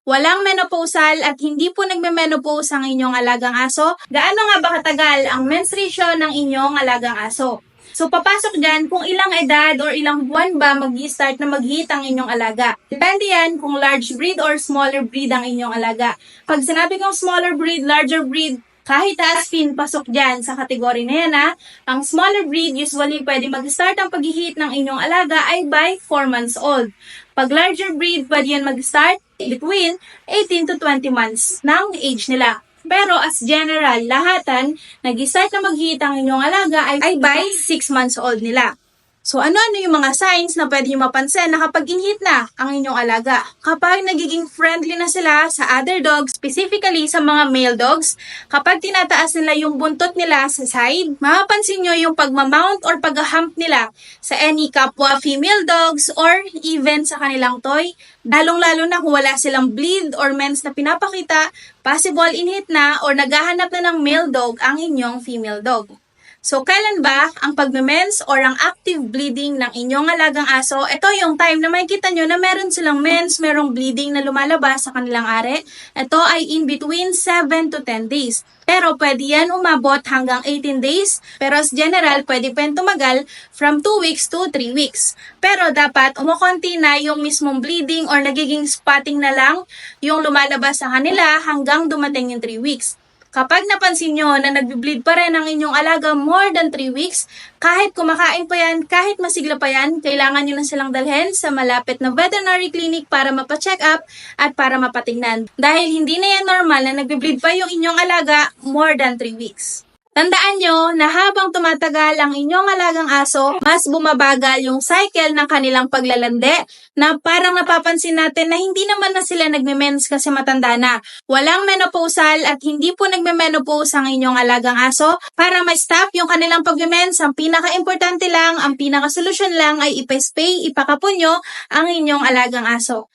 Walang menopausal at hindi po nagme-menopause ang inyong alagang aso? Gaano nga ba katagal ang menstruation ng inyong alagang aso? So, papasok dyan kung ilang edad or ilang buwan ba mag-start na mag-hit ang inyong alaga. Depende yan kung large breed or smaller breed ang inyong alaga. Pag sinabi kong smaller breed, larger breed, kahit aspin, pasok dyan sa kategory na yan ha. Ang smaller breed, usually pwede mag-start ang pag-hit ng inyong alaga ay by 4 months old. Pag larger breed, pwede yan mag-start between 18 to 20 months ng age nila. Pero as general, lahatan, nag-start na mag-hit ang inyong alaga ay by 6 months old nila. So, ano-ano yung mga signs na pwede nyo mapansin na kapag in-hit na ang inyong alaga? Kapag nagiging friendly na sila sa other dogs, specifically sa mga male dogs, kapag tinataas nila yung buntot nila sa side, mapapansin nyo yung pagmamount or pag-hump nila sa any kapwa female dogs or even sa kanilang toy. Lalong-lalo na kung wala silang bleed or mens na pinapakita, possible in-hit na or naghahanap na ng male dog ang inyong female dog. So, kailan ba ang pagme-mens or ang active bleeding ng inyong alagang aso? Ito yung time na makikita nyo na meron silang mens, merong bleeding na lumalabas sa kanilang are. Ito ay in between 7 to 10 days. Pero pwede yan umabot hanggang 18 days. Pero as general, pwede pa yan tumagal from 2 weeks to 3 weeks. Pero dapat umukonti na yung mismong bleeding or nagiging spotting na lang yung lumalabas sa kanila hanggang dumating yung 3 weeks. Kapag napansin nyo na nagbi-bleed pa rin ang inyong alaga more than 3 weeks, kahit kumakain pa yan, kahit masigla pa yan, kailangan nyo na silang dalhin sa malapit na veterinary clinic para mapacheck up at para mapatingnan. Dahil hindi na yan normal na nagbi-bleed pa yung inyong alaga more than 3 weeks. Tandaan nyo na habang tumatagal ang inyong alagang aso, mas bumabagal yung cycle ng kanilang paglalande na parang napapansin natin na hindi naman na sila nagme-mens kasi matanda na. Walang menopausal at hindi po nagme-menopause ang inyong alagang aso. Para ma-stop yung kanilang pag-mens, ang pinaka-importante lang, ang pinaka-solusyon lang ay ipa-spay, ipakapon nyo ang inyong alagang aso.